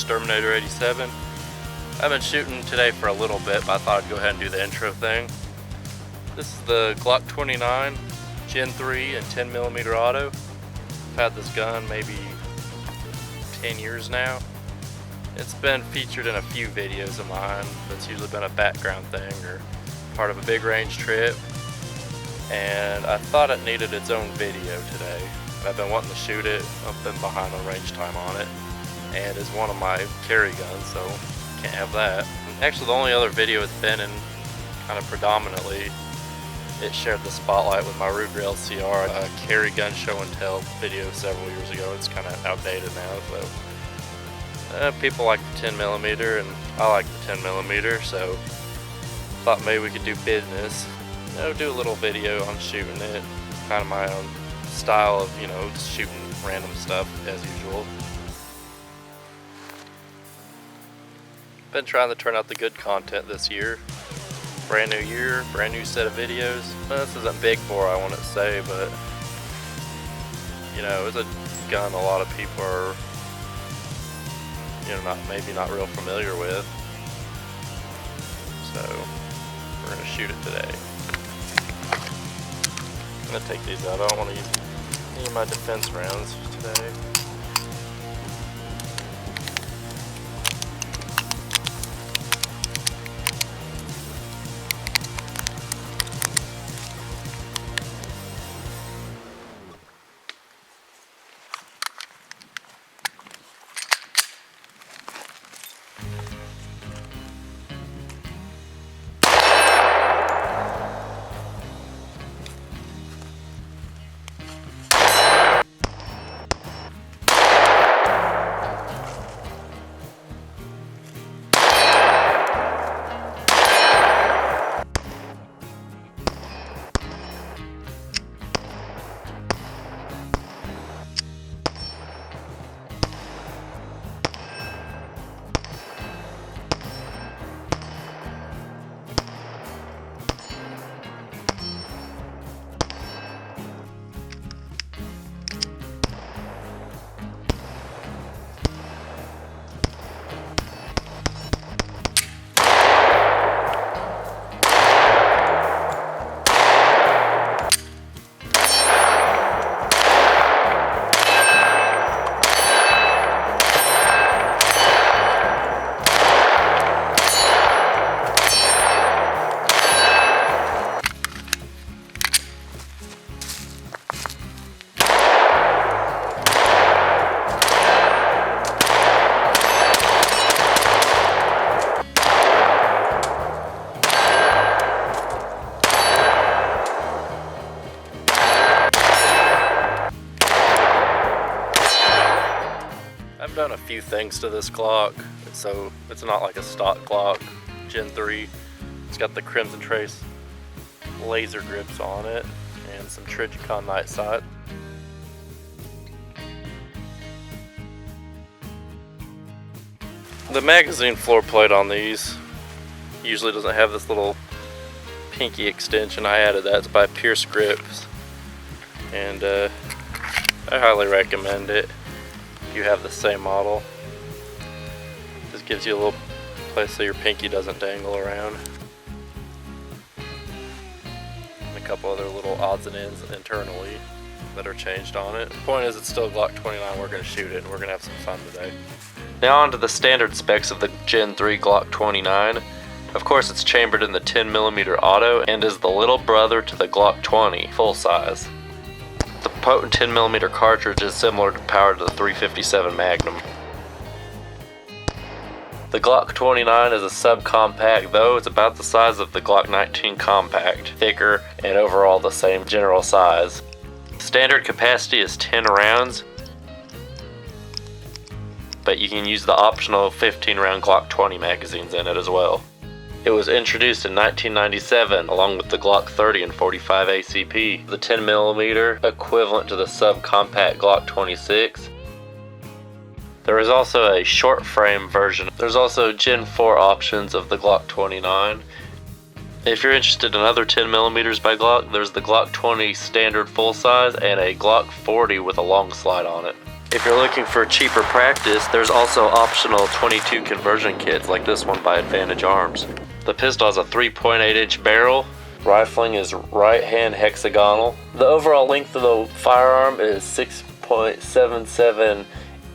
Exterminator 87. I've been shooting today for a little bit, but I thought I'd go ahead and do the intro thing. This is the Glock 29 Gen 3 and 10mm auto. I've had this gun maybe 10 years now. It's been featured in a few videos of mine, but it's usually been a background thing or part of a big range trip. And I thought it needed its own video today. I've been wanting to shoot it. I've been behind on range time on it. And it's one of my carry guns, so can't have that. Actually, the only other video it's been in, kind of predominantly, it shared the spotlight with my Ruger LCR, a carry gun show and tell video several years ago. It's kind of outdated now, so people like the 10mm and I like the 10mm, so thought maybe we could do business. You know, do a little video on shooting it, kind of my own style of, you know, just shooting random stuff as usual. Been trying to turn out the good content this year. Brand new year, brand new set of videos. This isn't big bore, I wouldn't say, but you know, it's a gun a lot of people are, you know, maybe not real familiar with. So we're gonna shoot it today. I'm gonna take these out. I don't want to use any of my defense rounds today. I've done a few things to this Glock, so it's not like a stock Glock Gen 3. It's got the Crimson Trace laser grips on it and some Trijicon Night Sights. The magazine floor plate on these usually doesn't have this little pinky extension. I added that. It's by Pierce Grips, and I highly recommend it. You have the same model. Just gives you a little place so your pinky doesn't dangle around. And a couple other little odds and ends internally that are changed on it. The point is, it's still Glock 29. We're going to shoot it and we're going to have some fun today. Now on to the standard specs of the Gen 3 Glock 29. Of course, it's chambered in the 10mm auto and is the little brother to the Glock 20 full size. The potent 10mm cartridge is similar to power to the 357 Magnum. The Glock 29 is a subcompact, though it's about the size of the Glock 19 compact, thicker and overall the same general size. Standard capacity is 10 rounds, but you can use the optional 15 round Glock 20 magazines in it as well. It was introduced in 1997 along with the Glock 30 and 45 ACP, the 10mm equivalent to the subcompact Glock 26. There is also a short frame version. There's also Gen 4 options of the Glock 29. If you're interested in other 10mm by Glock, there's the Glock 20 standard full size and a Glock 40 with a long slide on it. If you're looking for cheaper practice, there's also optional 22 conversion kits like this one by Advantage Arms. The pistol has a 3.8 inch barrel. Rifling is right hand hexagonal. The overall length of the firearm is 6.77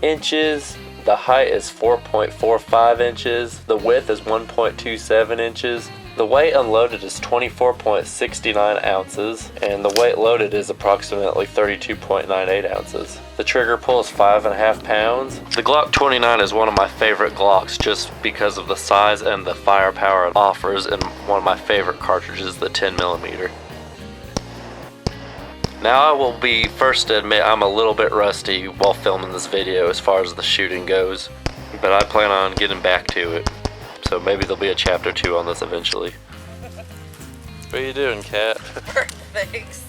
inches. The height is 4.45 inches. The width is 1.27 inches. The weight unloaded is 24.69 ounces, and the weight loaded is approximately 32.98 ounces. The trigger pull is 5.5 pounds. The Glock 29 is one of my favorite Glocks just because of the size and the firepower it offers, and one of my favorite cartridges, the 10mm. Now I will be first to admit I'm a little bit rusty while filming this video as far as the shooting goes, but I plan on getting back to it. So maybe there'll be a chapter 2 on this eventually. What are you doing, Kat? Thanks.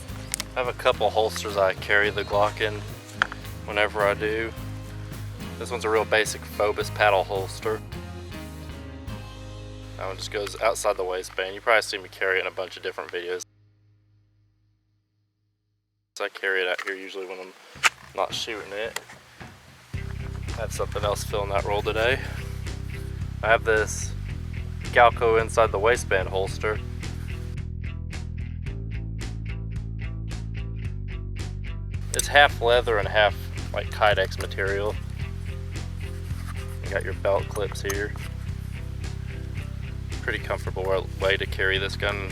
I have a couple holsters I carry the Glock in whenever I do. This one's a real basic Phobos paddle holster. That one just goes outside the waistband. You probably see me carry it in a bunch of different videos. So I carry it out here usually when I'm not shooting it. I have something else filling that role today. I have this Galco inside the waistband holster. It's half leather and half like Kydex material. You got your belt clips here. Pretty comfortable way to carry this gun.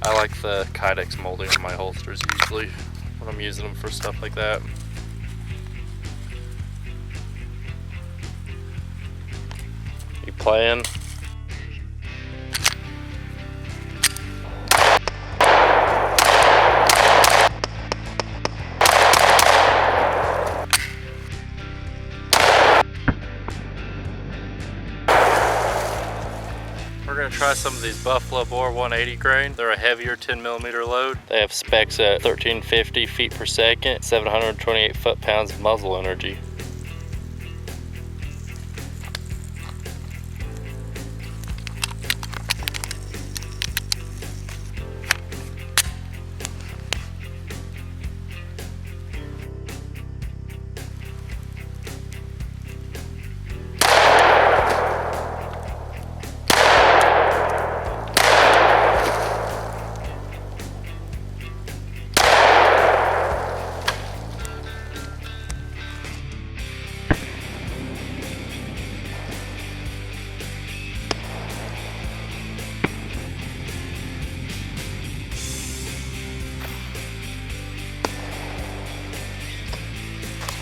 I like the Kydex molding on my holsters usually when I'm using them for stuff like that. You playing? We're going to try some of these Buffalo Bore 180 grain. They're a heavier 10mm load. They have specs at 1350 feet per second, 728 foot-pounds of muzzle energy.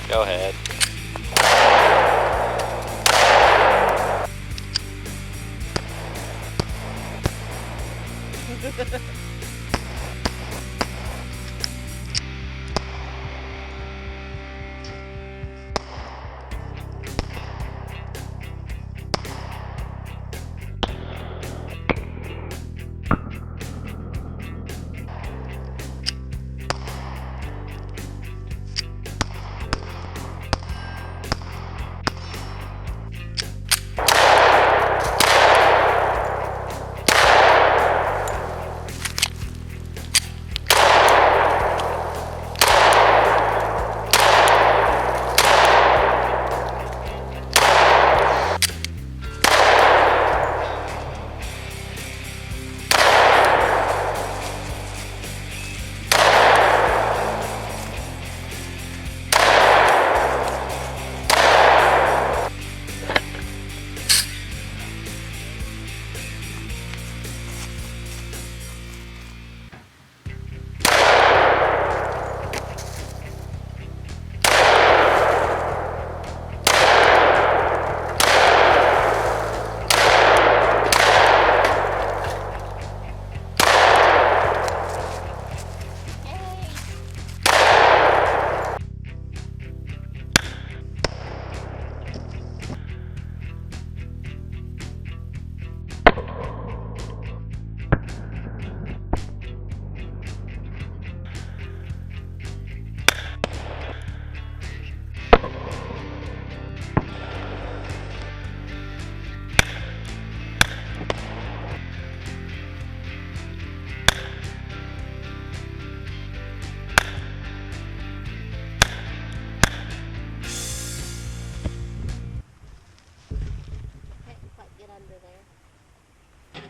Go ahead.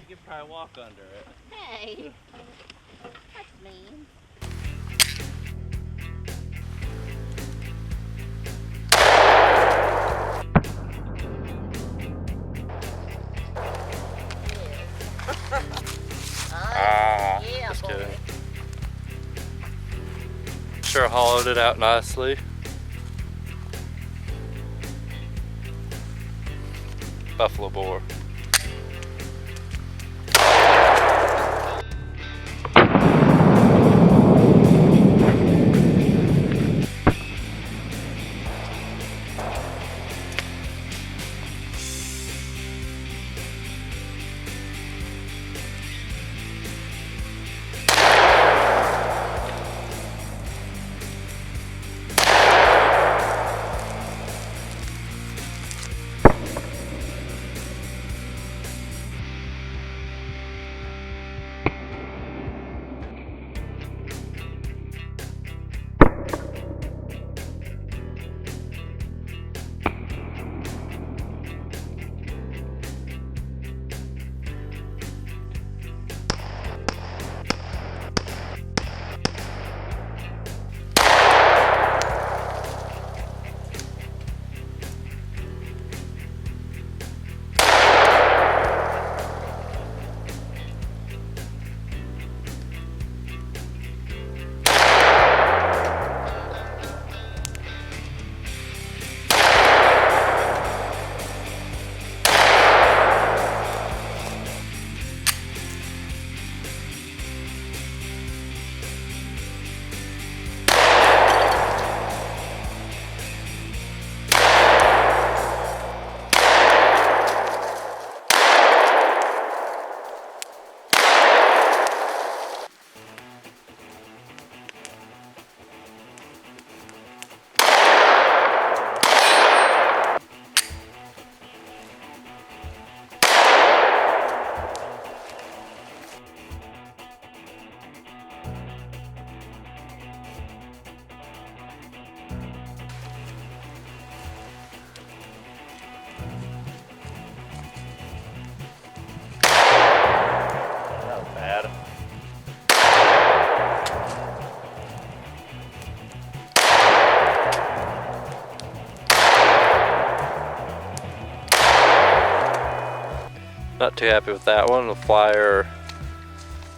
could probably walk under it. Hey, that's mean. Yeah, just boy. kidding. Sure hollowed it out nicely. Buffalo boar. Not too happy with that one. The flyer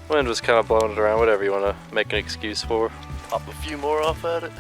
wind was kind of blowing it around, whatever you want to make an excuse for. Pop a few more off at it.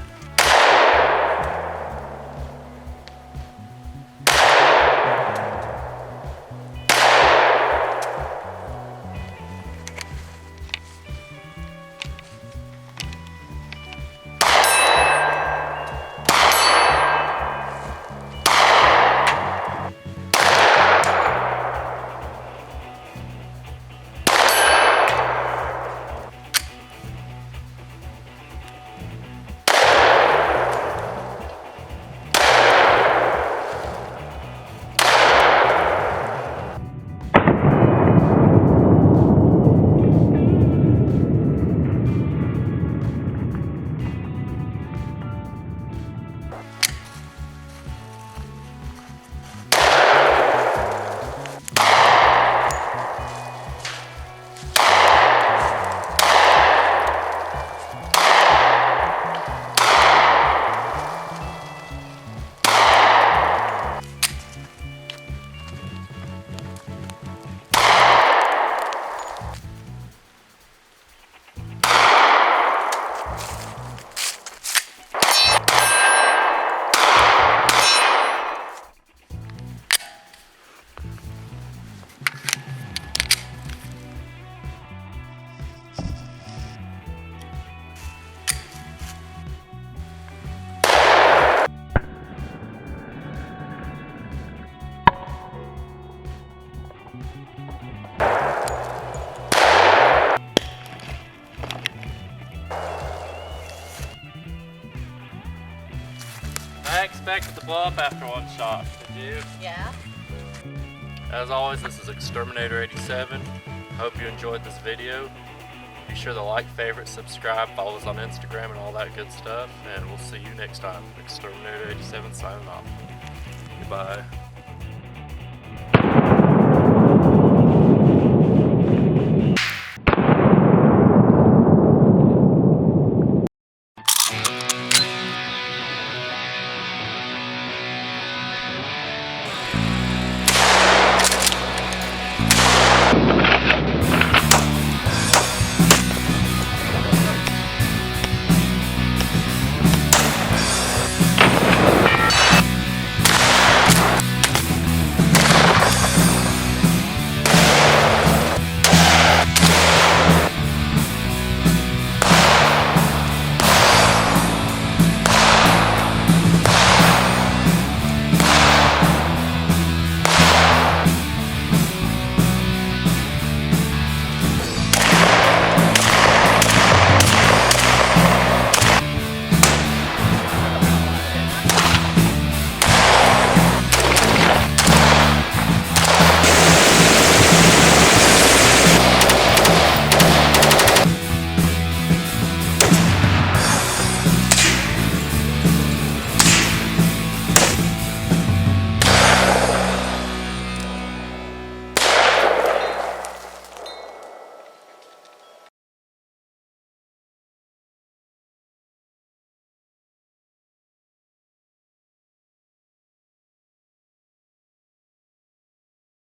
I expected to blow up after one shot. Did you? Yeah. As always, this is Exterminator 87. Hope you enjoyed this video. Be sure to like, favorite, subscribe, follow us on Instagram and all that good stuff. And we'll see you next time. Exterminator 87 signing off. Goodbye.